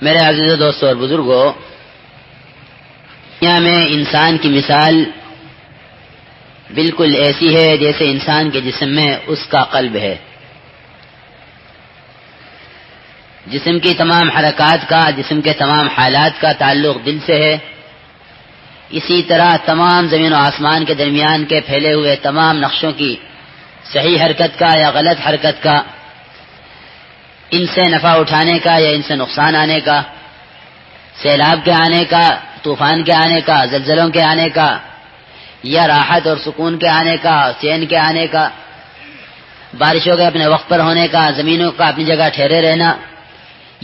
میرے عزیز دوستوں اور بزرگوں، دنیا میں انسان کی مثال بالکل ایسی ہے جیسے انسان کے جسم میں اس کا قلب ہے۔ جسم کی تمام حرکات کا، جسم کے تمام حالات کا تعلق دل سے ہے، اسی طرح تمام زمین و آسمان کے درمیان کے پھیلے ہوئے تمام نقشوں کی صحیح حرکت کا یا غلط حرکت کا، ان سے نفع اٹھانے کا یا ان سے نقصان آنے کا، سیلاب کے آنے کا، طوفان کے آنے کا، زلزلوں کے آنے کا، یا راحت اور سکون کے آنے کا، چین کے آنے کا، بارشوں کے اپنے وقت پر ہونے کا، زمینوں کا اپنی جگہ ٹھہرے رہنا،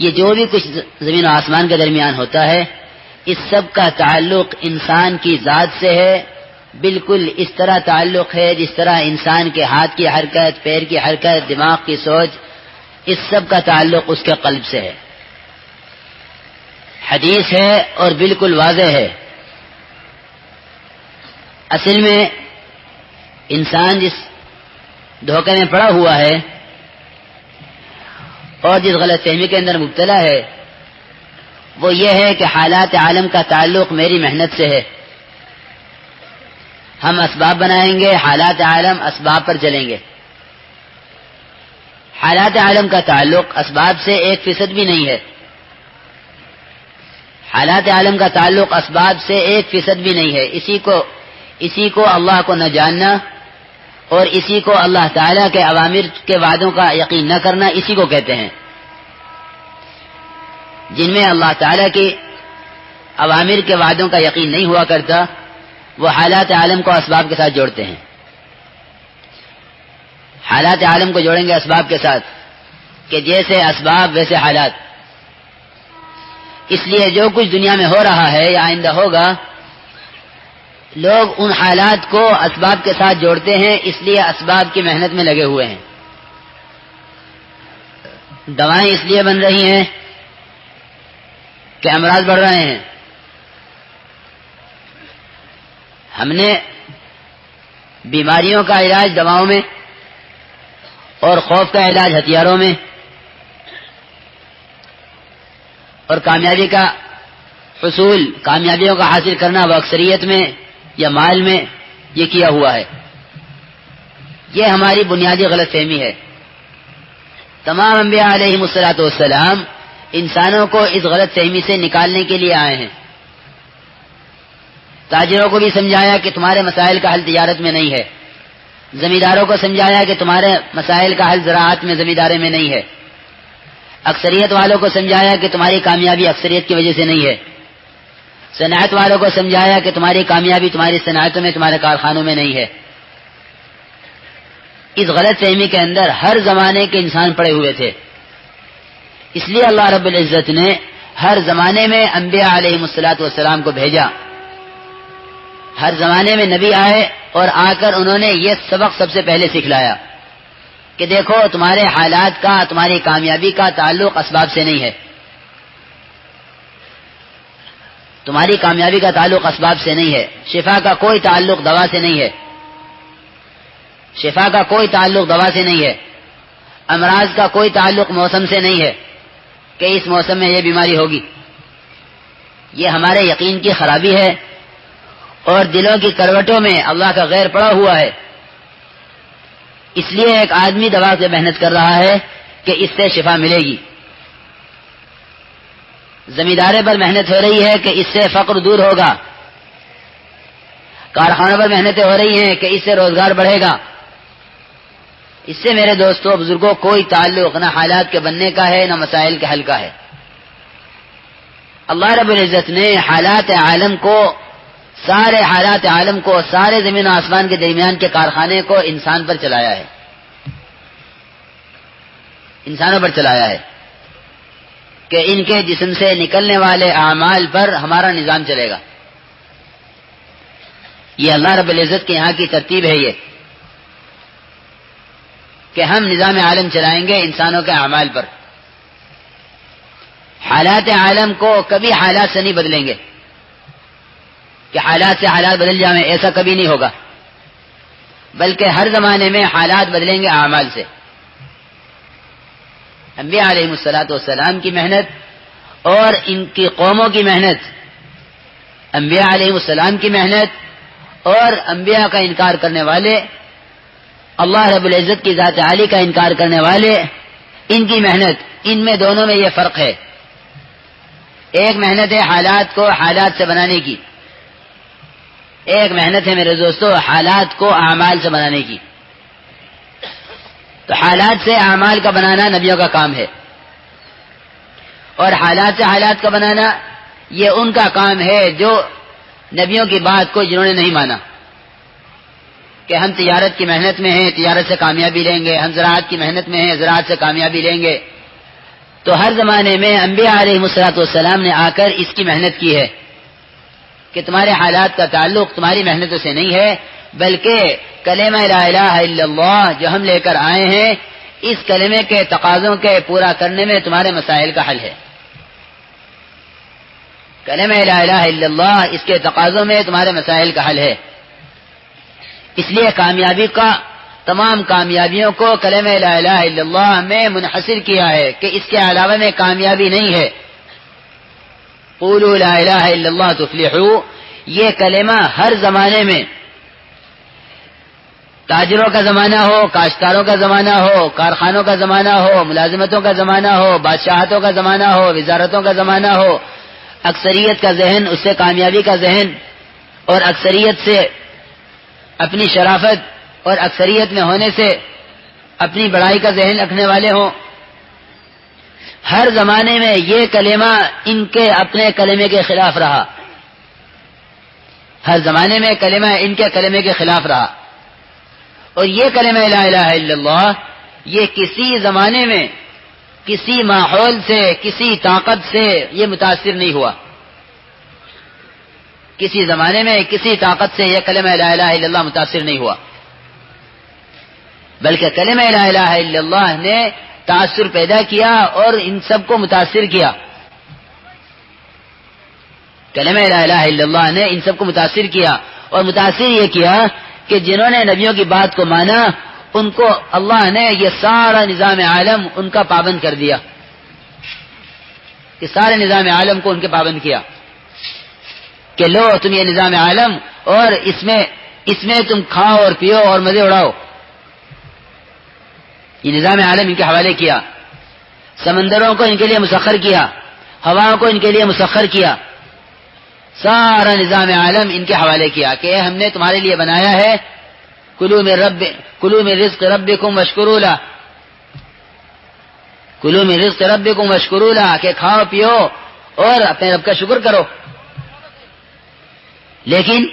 یہ جو بھی کچھ زمین و آسمان کے درمیان ہوتا ہے، اس سب کا تعلق انسان کی ذات سے ہے۔ بالکل اس طرح تعلق ہے جس طرح انسان کے ہاتھ کی حرکت، پیر کی حرکت، دماغ کی سوچ، اس سب کا تعلق اس کے قلب سے ہے۔ حدیث ہے اور بالکل واضح ہے۔ اصل میں انسان جس دھوکے میں پڑا ہوا ہے اور جس غلط فہمی کے اندر مبتلا ہے، وہ یہ ہے کہ حالات عالم کا تعلق میری محنت سے ہے۔ ہم اسباب بنائیں گے، حالات عالم اسباب پر چلیں گے۔ حالات عالم کا تعلق اسباب سے 1% بھی نہیں ہے۔ حالات عالم کا تعلق اسباب سے 1% بھی نہیں ہے۔ اسی کو اللہ کو نہ جاننا اور اسی کو اللہ تعالیٰ کے اوامر کے وعدوں کا یقین نہ کرنا، اسی کو کہتے ہیں۔ جن میں اللہ تعالیٰ کے اوامر کے وعدوں کا یقین نہیں ہوا کرتا، وہ حالات عالم کو اسباب کے ساتھ جوڑتے ہیں۔ حالات عالم کو جوڑیں گے اسباب کے ساتھ کہ جیسے اسباب ویسے حالات۔ اس لیے جو کچھ دنیا میں ہو رہا ہے یا آئندہ ہوگا، لوگ ان حالات کو اسباب کے ساتھ جوڑتے ہیں، اس لیے اسباب کی محنت میں لگے ہوئے ہیں۔ دوائیں اس لیے بن رہی ہیں کہ امراض بڑھ رہے ہیں۔ ہم نے بیماریوں کا علاج دواؤں میں اور خوف کا علاج ہتھیاروں میں اور کامیابی کا حصول، کامیابیوں کا حاصل کرنا وہ اکثریت میں یا مال میں، یہ کیا ہوا ہے۔ یہ ہماری بنیادی غلط فہمی ہے۔ تمام انبیاء علیہم الصلوۃ والسلام انسانوں کو اس غلط فہمی سے نکالنے کے لیے آئے ہیں۔ تاجروں کو بھی سمجھایا کہ تمہارے مسائل کا حل تجارت میں نہیں ہے۔ زمینداروں کو سمجھایا کہ تمہارے مسائل کا حل زراعت میں، زمینداری میں نہیں ہے۔ اکثریت والوں کو سمجھایا کہ تمہاری کامیابی اکثریت کی وجہ سے نہیں ہے۔ صنعت والوں کو سمجھایا کہ تمہاری کامیابی تمہاری صنعتوں میں، تمہارے کارخانوں میں نہیں ہے۔ اس غلط فہمی کے اندر ہر زمانے کے انسان پڑے ہوئے تھے۔ اس لیے اللہ رب العزت نے ہر زمانے میں انبیاء علیہم الصلوۃ والسلام کو بھیجا۔ ہر زمانے میں نبی آئے اور آ کر انہوں نے یہ سبق سب سے پہلے سکھلایا کہ دیکھو، تمہارے حالات کا، تمہاری کامیابی کا تعلق اسباب سے نہیں ہے۔ تمہاری کامیابی کا تعلق اسباب سے نہیں ہے۔ شفا کا کوئی تعلق دوا سے نہیں ہے۔ شفا کا کوئی تعلق دوا سے نہیں ہے۔ امراض کا کوئی تعلق موسم سے نہیں ہے کہ اس موسم میں یہ بیماری ہوگی۔ یہ ہمارے یقین کی خرابی ہے اور دلوں کی کروٹوں میں اللہ کا غیر پڑا ہوا ہے۔ اس لیے ایک آدمی دوا سے محنت کر رہا ہے کہ اس سے شفا ملے گی۔ زمیندارے پر محنت ہو رہی ہے کہ اس سے فقر دور ہوگا۔ کارخانوں پر محنتیں ہو رہی ہیں کہ اس سے روزگار بڑھے گا۔ اس سے میرے دوستوں بزرگوں کوئی تعلق نہ حالات کے بننے کا ہے نہ مسائل کے حل کا ہے۔ اللہ رب العزت نے حالات عالم کو، سارے حالات عالم کو، سارے زمین و آسمان کے درمیان کے کارخانے کو انسان پر چلایا ہے، انسانوں پر چلایا ہے کہ ان کے جسم سے نکلنے والے اعمال پر ہمارا نظام چلے گا۔ یہ اللہ رب العزت کے یہاں کی ترتیب ہے، یہ کہ ہم نظام عالم چلائیں گے انسانوں کے اعمال پر۔ حالات عالم کو کبھی حالات سے نہیں بدلیں گے کہ حالات سے حالات بدل جائیں، ایسا کبھی نہیں ہوگا، بلکہ ہر زمانے میں حالات بدلیں گے اعمال سے۔ انبیاء علیہم الصلوۃ والسلام کی محنت اور ان کی قوموں کی محنت، انبیاء علیہ السلام کی محنت اور انبیاء کا انکار کرنے والے، اللہ رب العزت کی ذات عالی کا انکار کرنے والے، ان کی محنت، ان میں دونوں میں یہ فرق ہے۔ ایک محنت ہے حالات کو حالات سے بنانے کی، ایک محنت ہے میرے دوستو حالات کو اعمال سے بنانے کی۔ تو حالات سے اعمال کا بنانا نبیوں کا کام ہے، اور حالات سے حالات کا بنانا یہ ان کا کام ہے جو نبیوں کی بات کو جنہوں نے نہیں مانا کہ ہم تجارت کی محنت میں ہیں، تجارت سے کامیابی لیں گے، ہم زراعت کی محنت میں ہیں، زراعت سے کامیابی لیں گے۔ تو ہر زمانے میں انبیاء علیہ السلام نے آ کر اس کی محنت کی ہے کہ تمہارے حالات کا تعلق تمہاری محنتوں سے نہیں ہے، بلکہ کلمہ لا الہ الا اللہ جو ہم لے کر آئے ہیں، اس کلمے کے تقاضوں کے پورا کرنے میں تمہارے مسائل کا حل ہے۔ کلمہ لا الہ الا اللہ اس کے تقاضوں میں تمہارے مسائل کا حل ہے۔ اس لیے کامیابی کا تمام کامیابیوں کو کلمہ لا الہ الا اللہ میں منحصر کیا ہے کہ اس کے علاوہ میں کامیابی نہیں ہے۔ قولوا لا الہ الا اللہ تفلحوا، یہ کلمہ ہر زمانے میں، تاجروں کا زمانہ ہو، کاشتکاروں کا زمانہ ہو، کارخانوں کا زمانہ ہو، ملازمتوں کا زمانہ ہو، بادشاہتوں کا زمانہ ہو، وزارتوں کا زمانہ ہو، اکثریت کا ذہن اس سے کامیابی کا ذہن، اور اکثریت سے اپنی شرافت اور اکثریت میں ہونے سے اپنی بڑائی کا ذہن رکھنے والے ہوں، ہر زمانے میں یہ کلمہ ان کے اپنے کلمے کے خلاف رہا، ہر زمانے میں کلمہ ان کے کلمے کے خلاف رہا۔ اور یہ کلمہ لا الہ الا اللہ یہ کسی زمانے میں کسی ماحول سے کسی طاقت سے یہ متاثر نہیں ہوا، کسی زمانے میں کسی طاقت سے یہ کلمہ لا الہ الا اللہ متاثر نہیں ہوا، بلکہ کلمہ لا الہ الا اللہ نے تاثر پیدا کیا اور ان سب کو متاثر کیا۔ کلمہ لا الہ الا اللہ نے ان سب کو متاثر کیا، اور متاثر یہ کیا کہ جنہوں نے نبیوں کی بات کو مانا ان کو اللہ نے یہ سارا نظام عالم ان کا پابند کر دیا، کہ سارے نظام عالم کو ان کے پابند کیا کہ لو تم یہ نظام عالم، اور اس میں تم کھاؤ اور پیو اور مزے اڑاؤ۔ یہ نظام عالم ان کے حوالے کیا، سمندروں کو ان کے لیے مسخر کیا، ہواؤں کو ان کے لیے مسخر کیا، سارا نظام عالم ان کے حوالے کیا کہ ہم نے تمہارے لیے بنایا ہے، کلوا من رزق ربکم واشکروا لہ، کلوا من رزق ربکم واشکروا لہ، کہ کھاؤ پیو اور اپنے رب کا شکر کرو۔ لیکن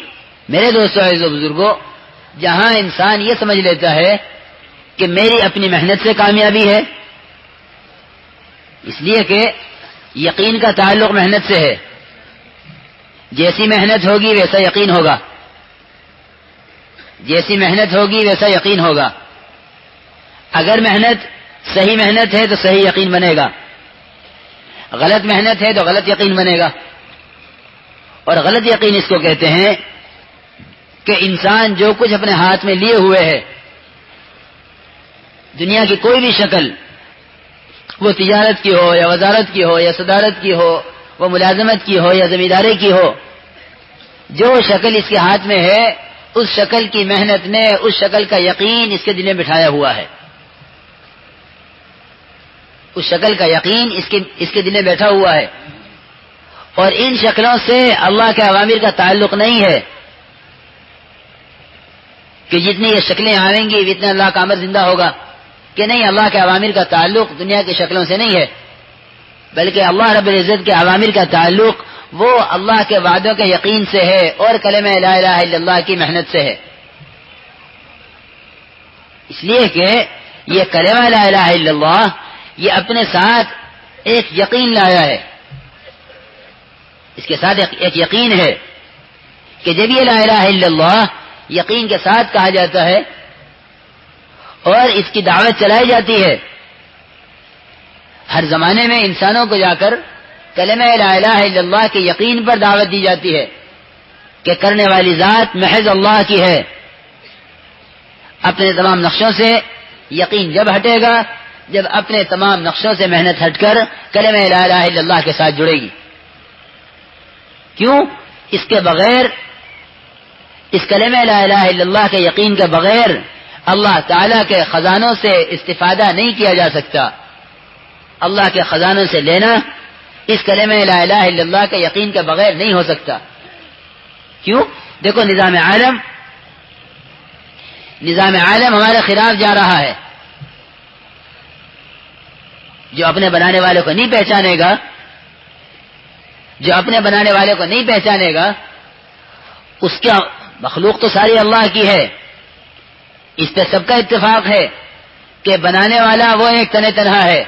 میرے دوستو عزیز و بزرگوں، جہاں انسان یہ سمجھ لیتا ہے کہ میری اپنی محنت سے کامیابی ہے، اس لیے کہ یقین کا تعلق محنت سے ہے، جیسی محنت ہوگی ویسا یقین ہوگا، جیسی محنت ہوگی ویسا یقین ہوگا۔ اگر محنت صحیح محنت ہے تو صحیح یقین بنے گا، غلط محنت ہے تو غلط یقین بنے گا۔ اور غلط یقین اس کو کہتے ہیں کہ انسان جو کچھ اپنے ہاتھ میں لیے ہوئے ہے، دنیا کی کوئی بھی شکل، وہ تجارت کی ہو یا وزارت کی ہو یا صدارت کی ہو، وہ ملازمت کی ہو یا زمینداری کی ہو، جو شکل اس کے ہاتھ میں ہے اس شکل کی محنت نے اس شکل کا یقین اس کے دل میں بٹھایا ہوا ہے، اس شکل کا یقین اس کے دل میں بیٹھا ہوا ہے۔ اور ان شکلوں سے اللہ کے اوامر کا تعلق نہیں ہے کہ جتنی یہ شکلیں آئیں گی اتنا اللہ کا امر زندہ ہوگا، کہ نہیں، اللہ کے اوامر کا تعلق دنیا کی شکلوں سے نہیں ہے، بلکہ اللہ رب العزت کے اوامر کا تعلق وہ اللہ کے وعدوں کے یقین سے ہے اور کلمہ لا الہ الا اللہ کی محنت سے ہے۔ اس لیے کہ یہ کلمہ لا الہ الا اللہ یہ اپنے ساتھ ایک یقین لایا ہے، اس کے ساتھ ایک یقین ہے کہ جب یہ لا الہ الا اللہ یقین کے ساتھ کہا جاتا ہے اور اس کی دعوت چلائی جاتی ہے، ہر زمانے میں انسانوں کو جا کر کلمہ لا الہ الا اللہ کے یقین پر دعوت دی جاتی ہے کہ کرنے والی ذات محض اللہ کی ہے۔ اپنے تمام نقشوں سے یقین جب ہٹے گا جب اپنے تمام نقشوں سے محنت ہٹ کر کلمہ لا الہ الا اللہ کے ساتھ جڑے گی. کیوں؟ اس کے بغیر، اس کلمہ لا الہ الا اللہ کے یقین کے بغیر اللہ تعالیٰ کے خزانوں سے استفادہ نہیں کیا جا سکتا. اللہ کے خزانوں سے لینا اس کلمہ لا الہ الا اللہ کے یقین کے بغیر نہیں ہو سکتا. کیوں؟ دیکھو نظام عالم ہمارے خلاف جا رہا ہے. جو اپنے بنانے والے کو نہیں پہچانے گا، اس کا مخلوق تو ساری اللہ کی ہے. اس پہ سب کا اتفاق ہے کہ بنانے والا وہ ایک تنہا ہے.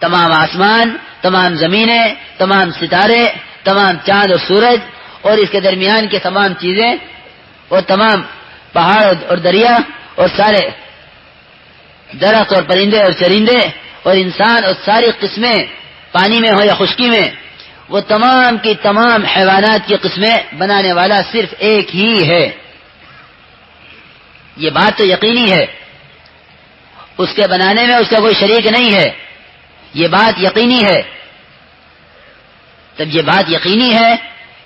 تمام آسمان، تمام زمینیں، تمام ستارے، تمام چاند اور سورج اور اس کے درمیان کی تمام چیزیں اور تمام پہاڑ اور دریا اور سارے درخت اور پرندے اور چرندے اور انسان اور ساری قسمیں پانی میں ہو یا خشکی میں، وہ تمام کی تمام حیوانات کی قسمیں بنانے والا صرف ایک ہی ہے. یہ بات تو یقینی ہے. اس کے بنانے میں اس کا کوئی شریک نہیں ہے. یہ بات یقینی ہے. تب یہ بات یقینی ہے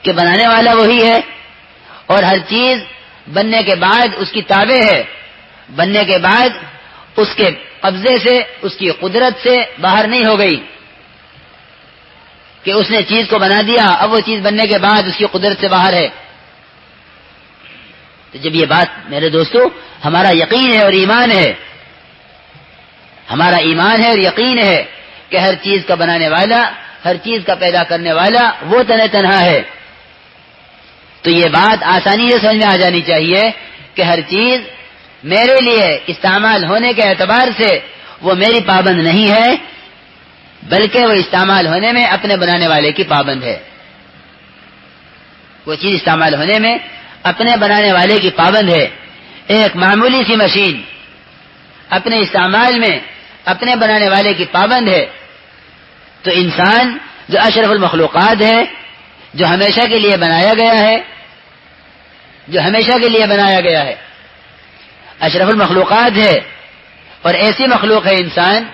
کہ بنانے والا وہی ہے اور ہر چیز بننے کے بعد اس کی تابع ہے. بننے کے بعد اس کے قبضے سے، اس کی قدرت سے باہر نہیں ہو گئی کہ اس نے چیز کو بنا دیا، اب وہ چیز بننے کے بعد اس کی قدرت سے باہر ہے. تو جب یہ بات میرے دوستو ہمارا یقین ہے اور ایمان ہے، ہمارا ایمان ہے اور یقین ہے کہ ہر چیز کا بنانے والا، ہر چیز کا پیدا کرنے والا وہ تنہا ہے، تو یہ بات آسانی سے سمجھ میں آ جانی چاہیے کہ ہر چیز میرے لیے استعمال ہونے کے اعتبار سے وہ میری پابند نہیں ہے، بلکہ وہ استعمال ہونے میں اپنے بنانے والے کی پابند ہے. وہ چیز استعمال ہونے میں اپنے بنانے والے کی پابند ہے. ایک معمولی سی مشین اپنے استعمال میں اپنے بنانے والے کی پابند ہے. تو انسان جو اشرف المخلوقات ہے، جو ہمیشہ کے لیے بنایا گیا ہے، اشرف المخلوقات ہے اور ایسی مخلوق ہے انسان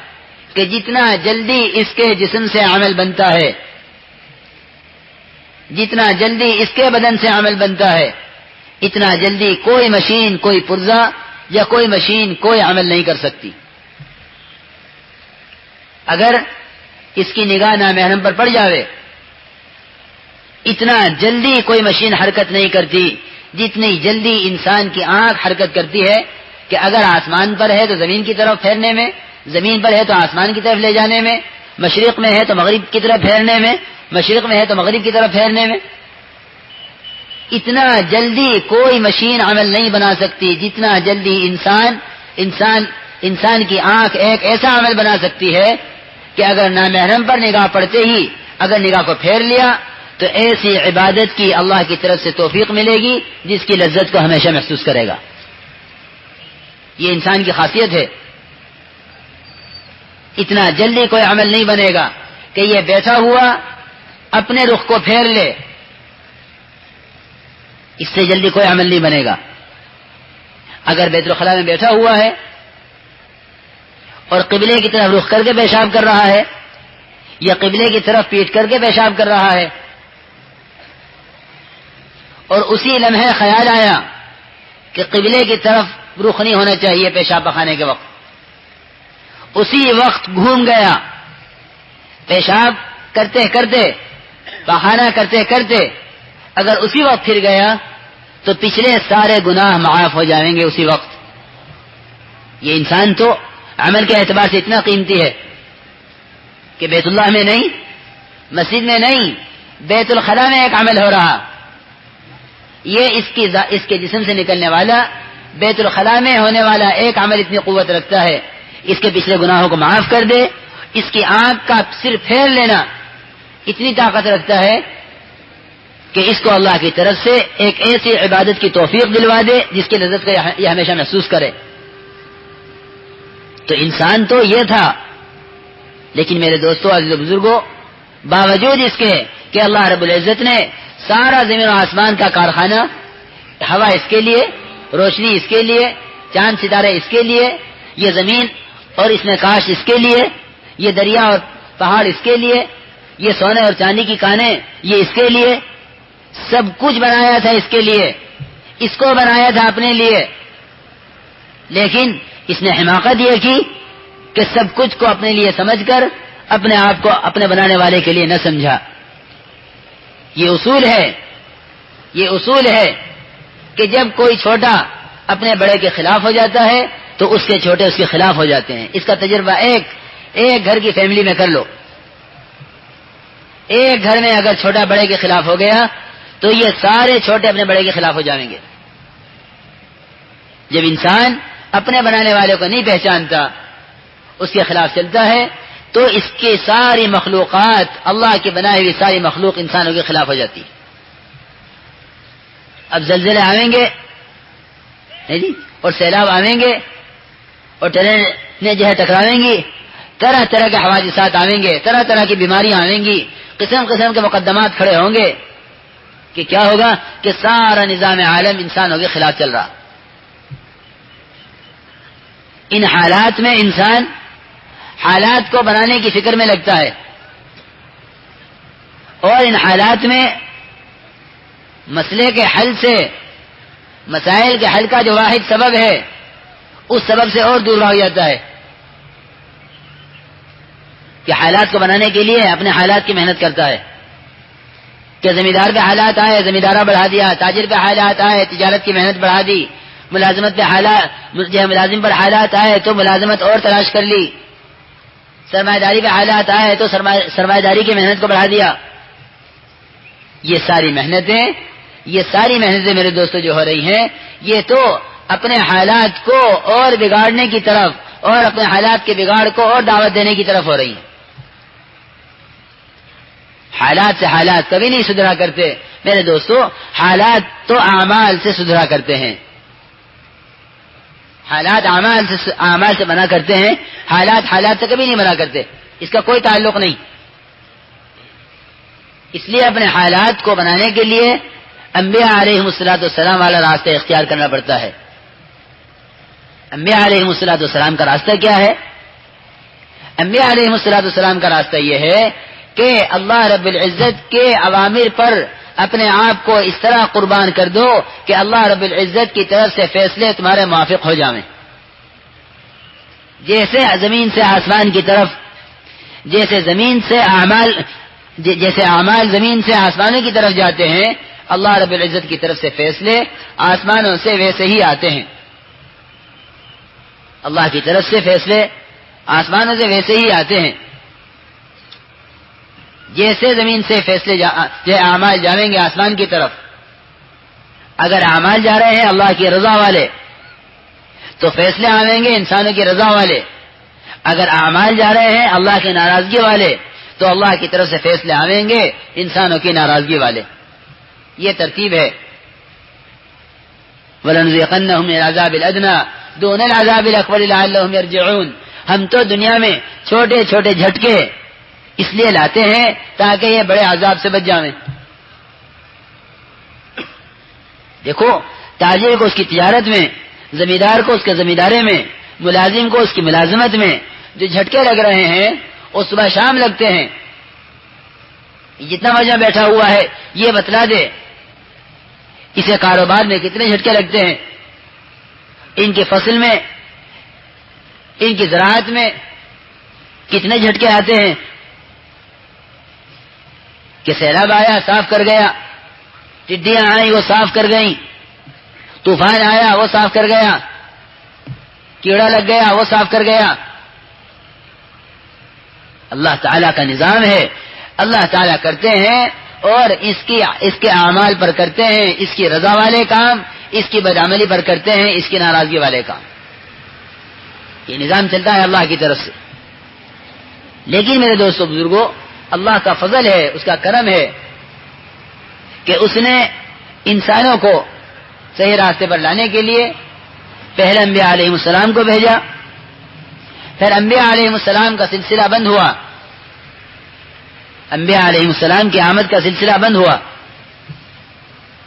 کہ جتنا جلدی اس کے جسم سے عمل بنتا ہے، جتنا جلدی اس کے بدن سے عمل بنتا ہے، اتنا جلدی کوئی مشین، کوئی پرزہ یا کوئی مشین کوئی عمل نہیں کر سکتی. اگر اس کی نگاہ نامحرم پر پڑ جاوے، اتنا جلدی کوئی مشین حرکت نہیں کرتی جتنی جلدی انسان کی آنکھ حرکت کرتی ہے کہ اگر آسمان پر ہے تو زمین کی طرف پھیرنے میں، زمین پر ہے تو آسمان کی طرف لے جانے میں، مشرق میں ہے تو مغرب کی طرف پھیرنے میں، مشرق میں ہے تو مغرب کی طرف پھیرنے میں. اتنا جلدی کوئی مشین عمل نہیں بنا سکتی جتنا جلدی انسان کی آنکھ ایک ایسا عمل بنا سکتی ہے کہ اگر نامحرم پر نگاہ پڑتے ہی اگر نگاہ کو پھیر لیا تو ایسی عبادت کی اللہ کی طرف سے توفیق ملے گی جس کی لذت کو ہمیشہ محسوس کرے گا. یہ انسان کی خاصیت ہے. اتنا جلدی کوئی عمل نہیں بنے گا کہ یہ بیٹھا ہوا اپنے رخ کو پھیر لے، اس سے جلدی کوئی عمل نہیں بنے گا. اگر بیت الخلاء میں بیٹھا ہوا ہے اور قبلے کی طرف رخ کر کے پیشاب کر رہا ہے یا قبلے کی طرف پیٹ کر کے پیشاب کر رہا ہے اور اسی لمحے خیال آیا کہ قبلے کی طرف رخ نہیں ہونا چاہیے پیشاب پخانے کے وقت، اسی وقت گھوم گیا، پیشاب کرتے کرتے، پخانہ کرتے کرتے اگر اسی وقت پھر گیا تو پچھلے سارے گناہ معاف ہو جائیں گے اسی وقت. یہ انسان تو عمل کے اعتبار سے اتنا قیمتی ہے کہ بیت اللہ میں نہیں، مسجد میں نہیں، بیت الخلاء میں ایک عمل ہو رہا، یہ اس کے جسم سے نکلنے والا بیت الخلاء میں ہونے والا ایک عمل اتنی قوت رکھتا ہے، اس کے پچھلے گناہوں کو معاف کر دے. اس کی آنکھ کا صرف پھیر لینا اتنی طاقت رکھتا ہے کہ اس کو اللہ کی طرف سے ایک ایسی عبادت کی توفیق دلوا دے جس کی لذت کو یہ ہمیشہ محسوس کرے. تو انسان تو یہ تھا، لیکن میرے دوستوں، عزیز و بزرگوں، باوجود اس کے کہ اللہ رب العزت نے سارا زمین و آسمان کا کارخانہ، ہوا اس کے لیے، روشنی اس کے لیے، چاند ستارے اس کے لیے، یہ زمین اور اس میں کاش اس کے لیے، یہ دریا اور پہاڑ اس کے لیے، یہ سونے اور چاندی کی کانیں یہ اس کے لیے، سب کچھ بنایا تھا اس کے لیے، اس کو بنایا تھا اپنے لیے، لیکن اس نے حماقت یہ کی کہ سب کچھ کو اپنے لیے سمجھ کر اپنے آپ کو اپنے بنانے والے کے لیے نہ سمجھا۔ یہ اصول ہے کہ جب کوئی چھوٹا اپنے بڑے کے خلاف ہو جاتا ہے تو اس کے چھوٹے اس کے خلاف ہو جاتے ہیں۔ اس کا تجربہ ایک گھر کی فیملی میں کر لو۔ ایک گھر میں اگر چھوٹا بڑے کے خلاف ہو گیا تو یہ سارے چھوٹے اپنے بڑے کے خلاف ہو جائیں گے۔ جب انسان اپنے بنانے والے کو نہیں پہچانتا، اس کے خلاف چلتا ہے، تو اس کی ساری مخلوقات، اللہ کی بنائی ہوئی ساری مخلوق انسانوں کے خلاف ہو جاتی ہے۔ اب زلزلے آئیں گے اور سیلاب آئیں گے اور ٹرینیں جو ہے ٹکراویں گی، طرح طرح کے حوادثات آئیں گے، طرح طرح کی بیماریاں آئیں گی، قسم قسم کے مقدمات کھڑے ہوں گے کہ کیا ہوگا کہ سارا نظام عالم انسانوں کے خلاف چل رہا۔ ان حالات میں انسان حالات کو بنانے کی فکر میں لگتا ہے، اور ان حالات میں مسئلے کے حل سے، مسائل کے حل کا جو واحد سبب ہے اس سبب سے اور دور بھاگ جاتا ہے کہ حالات کو بنانے کے لیے اپنے حالات کی محنت کرتا ہے کہ زمیندار پہ حالات آئے زمیندارہ بڑھا دیا، تاجر پہ حالات آئے تجارت کی محنت بڑھا دی، ملازمت پہ ملازم پر حالات آئے تو ملازمت اور تلاش کر لی، سرمایہ داری پہ حالات آئے تو سرمایہ داری کی محنت کو بڑھا دیا۔ یہ ساری محنتیں میرے دوستوں جو ہو رہی ہیں، یہ تو اپنے حالات کو اور بگاڑنے کی طرف اور اپنے حالات کے بگاڑ کو اور دعوت دینے کی طرف ہو رہی ہیں۔ حالات سے حالات کبھی نہیں سدھرا کرتے میرے دوستوں، حالات تو اعمال سے سدھرا کرتے ہیں، حالات اعمال سے بنا کرتے ہیں، حالات سے کبھی نہیں بنا کرتے، اس کا کوئی تعلق نہیں۔ اس لیے اپنے حالات کو بنانے کے لیے انبیاء علیہ السلام والا راستہ اختیار کرنا پڑتا ہے۔ انبیاء علیہ السلام کا راستہ کیا ہے؟ انبیاء علیہ السلام کا راستہ یہ ہے کہ اللہ رب العزت کے اوامر پر اپنے آپ کو اس طرح قربان کر دو کہ اللہ رب العزت کی طرف سے فیصلے تمہارے موافق ہو جائیں، جیسے زمین سے آسمان کی طرف، جیسے اعمال زمین سے آسمانوں کی طرف جاتے ہیں، اللہ رب العزت کی طرف سے فیصلے آسمانوں سے ویسے ہی آتے ہیں۔ اللہ کی طرف سے فیصلے آسمانوں سے ویسے ہی آتے ہیں، جیسے زمین سے فیصلے اعمال جائیں گے آسمان کی طرف۔ اگر اعمال جا رہے ہیں اللہ کی رضا والے تو فیصلے آئیں گے انسانوں کی رضا والے، اگر اعمال جا رہے ہیں اللہ کی ناراضگی والے تو اللہ کی طرف سے فیصلے آئیں گے انسانوں کی ناراضگی والے۔ یہ ترتیب ہے۔ وَلَنُذِيقَنَّهُمْ مِنَ الْعَذَابِ الْأَدْنَىٰ دُونَ الْعَذَابِ الْأَكْبَرِ لَعَلَّهُمْ يَرْجِعُونَ۔ ہم تو دنیا میں چھوٹے چھوٹے جھٹکے اس لیے لاتے ہیں تاکہ یہ بڑے عذاب سے بچ جائیں۔ دیکھو، تاجر کو اس کی تجارت میں، زمیندار کو اس کے زمیندارے میں، ملازم کو اس کی ملازمت میں جو جھٹکے لگ رہے ہیں وہ صبح شام لگتے ہیں۔ جتنا وجہ بیٹھا ہوا ہے یہ بتلا دے اسے کاروبار میں کتنے جھٹکے لگتے ہیں، ان کی فصل میں، ان کی زراعت میں کتنے جھٹکے آتے ہیں کہ سیلاب آیا صاف کر گیا، ٹڈیاں آئیں وہ صاف کر گئیں، طوفان آیا وہ صاف کر گیا، کیڑا لگ گیا وہ صاف کر گیا۔ اللہ تعالیٰ کا نظام ہے، اللہ تعالیٰ کرتے ہیں اور اس کے اعمال پر کرتے ہیں، اس کی رضا والے کام، اس کی بدعملی پر کرتے ہیں، اس کی ناراضگی والے کام۔ یہ نظام چلتا ہے اللہ کی طرف سے۔ لیکن میرے دوستو بزرگوں، اللہ کا فضل ہے، اس کا کرم ہے کہ اس نے انسانوں کو صحیح راستے پر لانے کے لیے پہلے انبیاء علیہ السلام کو بھیجا، پھر انبیاء علیہ السلام کا سلسلہ بند ہوا، انبیاء علیہ السلام کی آمد کا سلسلہ بند ہوا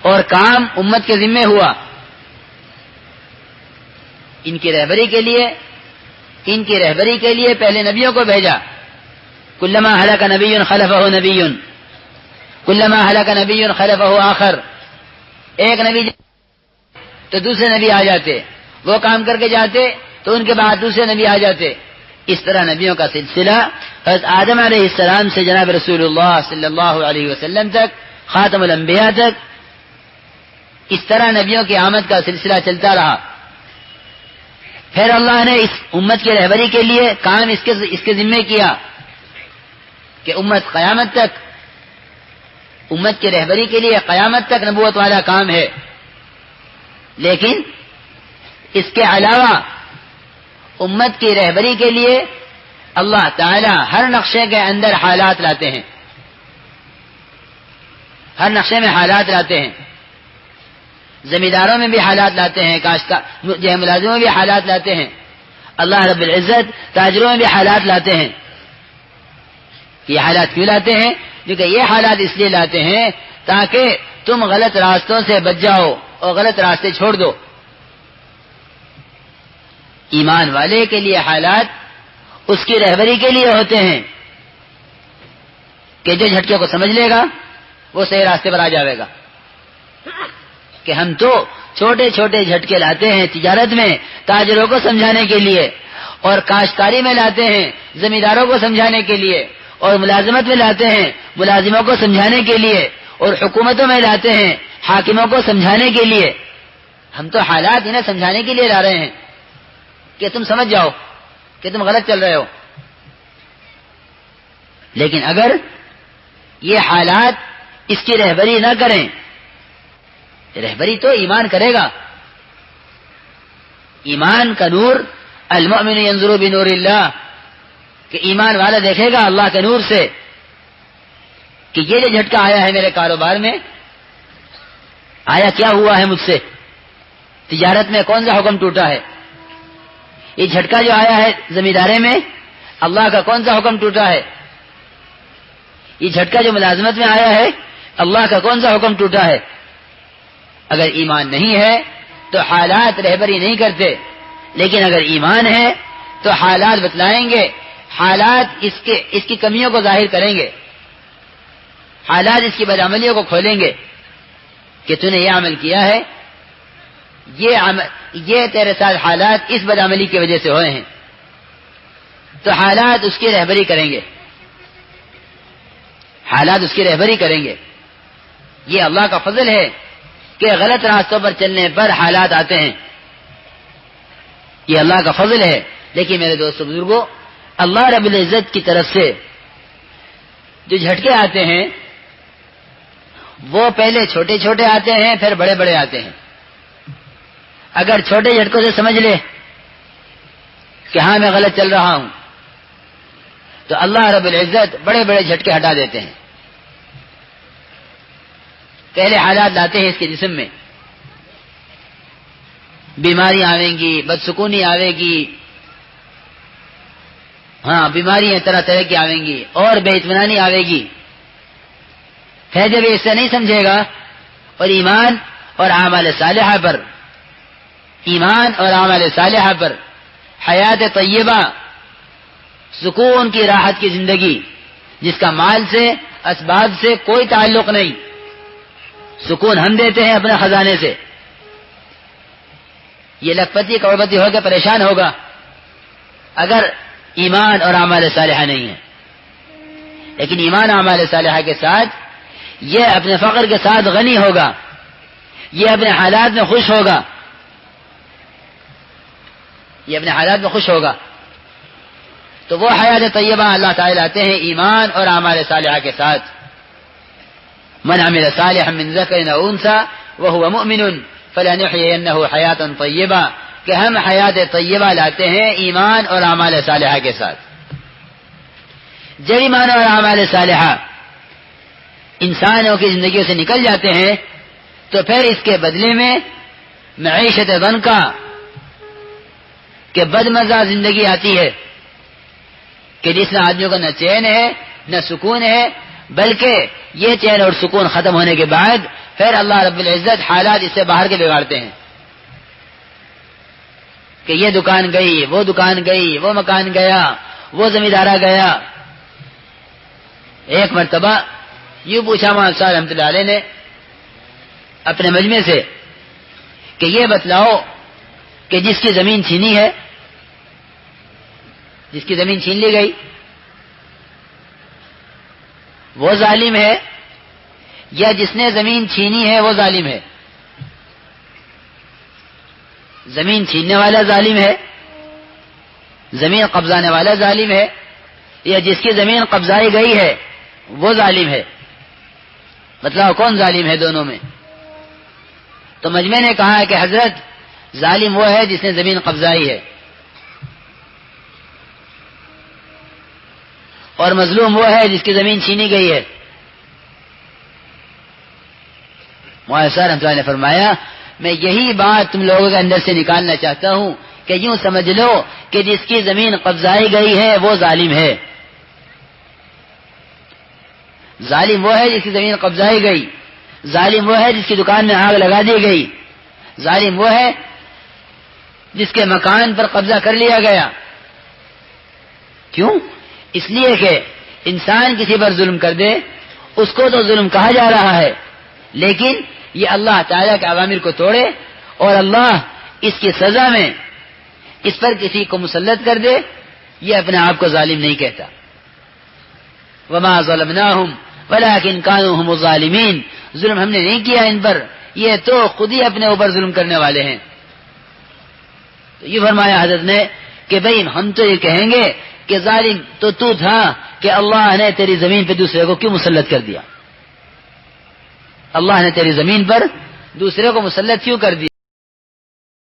اور کام امت کے ذمے ہوا۔ ان کی رہبری کے لیے ان کی رہبری کے لیے پہلے نبیوں کو بھیجا. کلما ہلاک نبی خلفہ نبی، کلما ہلاک نبی خلفہ آخر. ایک نبی تو دوسرے نبی آ جاتے، وہ کام کر کے جاتے تو ان کے بعد دوسرے نبی آ جاتے. اس طرح نبیوں کا سلسلہ حضرت آدم علیہ السلام سے جناب رسول اللہ صلی اللہ علیہ وسلم تک، خاتم الانبیاء تک، اس طرح نبیوں کی آمد کا سلسلہ چلتا رہا. پھر اللہ نے اس امت کی رہبری کے لیے کام اس کے ذمے کیا کہ امت قیامت تک، امت کی رہبری کے لیے قیامت تک نبوت والا کام ہے. لیکن اس کے علاوہ امت کی رہبری کے لیے اللہ تعالی ہر نقشے کے اندر حالات لاتے ہیں، ہر نقشے میں حالات لاتے ہیں. زمینداروں میں بھی حالات لاتے ہیں، جو ملازموں میں بھی حالات لاتے ہیں. اللہ رب العزت تاجروں میں بھی حالات لاتے ہیں. یہ حالات کیوں لاتے ہیں؟ کیونکہ یہ حالات اس لیے لاتے ہیں تاکہ تم غلط راستوں سے بچ جاؤ اور غلط راستے چھوڑ دو. ایمان والے کے لیے حالات اس کی رہبری کے لیے ہوتے ہیں کہ جو جھٹکے کو سمجھ لے گا وہ صحیح راستے پر آ جاوے گا. کہ ہم تو چھوٹے چھوٹے جھٹکے لاتے ہیں تجارت میں تاجروں کو سمجھانے کے لیے، اور کاشتکاری میں لاتے ہیں زمینداروں کو سمجھانے کے لیے، اور ملازمت میں لاتے ہیں ملازموں کو سمجھانے کے لیے، اور حکومتوں میں لاتے ہیں حاکموں کو سمجھانے کے لیے. ہم تو حالات انہیں سمجھانے کے لیے لا رہے ہیں کہ تم سمجھ جاؤ کہ تم غلط چل رہے ہو. لیکن اگر یہ حالات اس کی رہبری نہ کریں، رہبری تو ایمان کرے گا. ایمان کا نور، المؤمن ينظر بنور اللہ، کہ ایمان والا دیکھے گا اللہ کے نور سے کہ یہ جو جھٹکا آیا ہے میرے کاروبار میں، آیا کیا ہوا ہے مجھ سے، تجارت میں کون سا حکم ٹوٹا ہے. یہ جھٹکا جو آیا ہے زمیندارے میں، اللہ کا کون سا حکم ٹوٹا ہے. یہ جھٹکا جو ملازمت میں آیا ہے، اللہ کا کون سا حکم ٹوٹا ہے. اگر ایمان نہیں ہے تو حالات رہبری نہیں کرتے، لیکن اگر ایمان ہے تو حالات بتلائیں گے، حالات اس کی کمیوں کو ظاہر کریں گے، حالات اس کی بدعملیوں کو کھولیں گے کہ تو نے یہ عمل کیا ہے، یہ تیرے ساتھ حالات اس بدعملی کی وجہ سے ہوئے ہیں. تو حالات اس کی رہبری کریں گے، حالات اس کی رہبری کریں گے. یہ اللہ کا فضل ہے کہ غلط راستوں پر چلنے پر حالات آتے ہیں، یہ اللہ کا فضل ہے. لیکن میرے دوستو بزرگوں، اللہ رب العزت کی طرف سے جو جھٹکے آتے ہیں وہ پہلے چھوٹے چھوٹے آتے ہیں، پھر بڑے بڑے آتے ہیں. اگر چھوٹے جھٹکوں سے سمجھ لے کہ ہاں میں غلط چل رہا ہوں، تو اللہ رب العزت بڑے بڑے جھٹکے ہٹا دیتے ہیں. پہلے حالات لاتے ہیں اس کے جسم میں، بیماری آویں گی، بدسکونی آوے گی، ہاں بیماریاں طرح طرح کی آویں گی، اور بے اطمینانی آوے گی. پھر جب یہ اس سے نہیں سمجھے گا اور ایمان اور اعمال صالحہ پر، ایمان اور اعمال صالحہ پر، حیات طیبہ، سکون کی راحت کی زندگی جس کا مال سے اسباب سے کوئی تعلق نہیں، سکون ہم دیتے ہیں اپنے خزانے سے. یہ لکھپتی کروڑپتی ہو کے پریشان ہوگا اگر ایمان اور اعمال صالحہ نہیں ہے. لیکن ایمان اعمال صالحہ کے ساتھ یہ اپنے فقر کے ساتھ غنی ہوگا، یہ اپنے حالات میں خوش ہوگا، یہ اپنے حالات میں خوش ہوگا. تو وہ حیات طیبہ اللہ تعالی لاتے ہیں ایمان اور اعمال صالحہ کے ساتھ. من عمل صالحا من ذکر او انثى وهو مؤمن فلنحيينه حیاتا طیبہ، کہ ہم حیات طیبہ لاتے ہیں ایمان اور اعمال صالحہ کے ساتھ. جب ایمان اور اعمال صالحہ انسانوں کی زندگیوں سے نکل جاتے ہیں تو پھر اس کے بدلے میں معیشت ضنکا کہ بدمزہ زندگی آتی ہے کہ جس میں آدمیوں کا نہ چین ہے نہ سکون ہے، بلکہ یہ چین اور سکون ختم ہونے کے بعد پھر اللہ رب العزت حالات اس سے باہر کے بگاڑتے ہیں کہ یہ دکان گئی، وہ دکان گئی، وہ مکان گیا، وہ زمیندارہ گیا. ایک مرتبہ یوں پوچھا مولانا صاحب رحمۃ اللہ علیہ نے اپنے مجمع سے کہ یہ بتلاؤ کہ جس کی زمین چھینی ہے، جس کی زمین چھین لی گئی، وہ ظالم ہے یا جس نے زمین چھینی ہے وہ ظالم ہے؟ زمین چھیننے والا ظالم ہے، زمین قبضانے والا ظالم ہے، یا جس کی زمین قبضائی گئی ہے وہ ظالم ہے؟ بتلاؤ کون ظالم ہے دونوں میں؟ تو مجمع نے کہا کہ حضرت ظالم وہ ہے جس نے زمین قبضائی ہے، اور مظلوم وہ ہے جس کی زمین چھینی گئی ہے. مولانا صاحب رحمۃ اللہ نے فرمایا میں یہی بات تم لوگوں کے اندر سے نکالنا چاہتا ہوں کہ یوں سمجھ لو کہ جس کی زمین قبضائی گئی ہے وہ ظالم ہے. ظالم وہ ہے جس کی زمین قبضائی گئی، ظالم وہ ہے جس کی دکان میں آگ لگا دی گئی، ظالم وہ ہے جس کے مکان پر قبضہ کر لیا گیا. کیوں؟ اس لیے کہ انسان کسی پر ظلم کر دے اس کو تو ظلم کہا جا رہا ہے، لیکن یہ اللہ تعالیٰ کے اوامر کو توڑے اور اللہ اس کی سزا میں اس پر کسی کو مسلط کر دے، یہ اپنے آپ کو ظالم نہیں کہتا. وما ظلمناہم ولکن کانوا ھم الظالمین، ظلم ہم نے نہیں کیا ان پر، یہ تو خود ہی اپنے اوپر ظلم کرنے والے ہیں. تو یہ فرمایا حضرت نے کہ بھئی ہم تو یہ کہیں گے کہ ظالم تو تھا کہ اللہ نے تیری زمین پہ دوسرے کو کیوں مسلط کر دیا؟ اللہ نے تیری زمین پر دوسرے کو مسلط کیوں کر دیا؟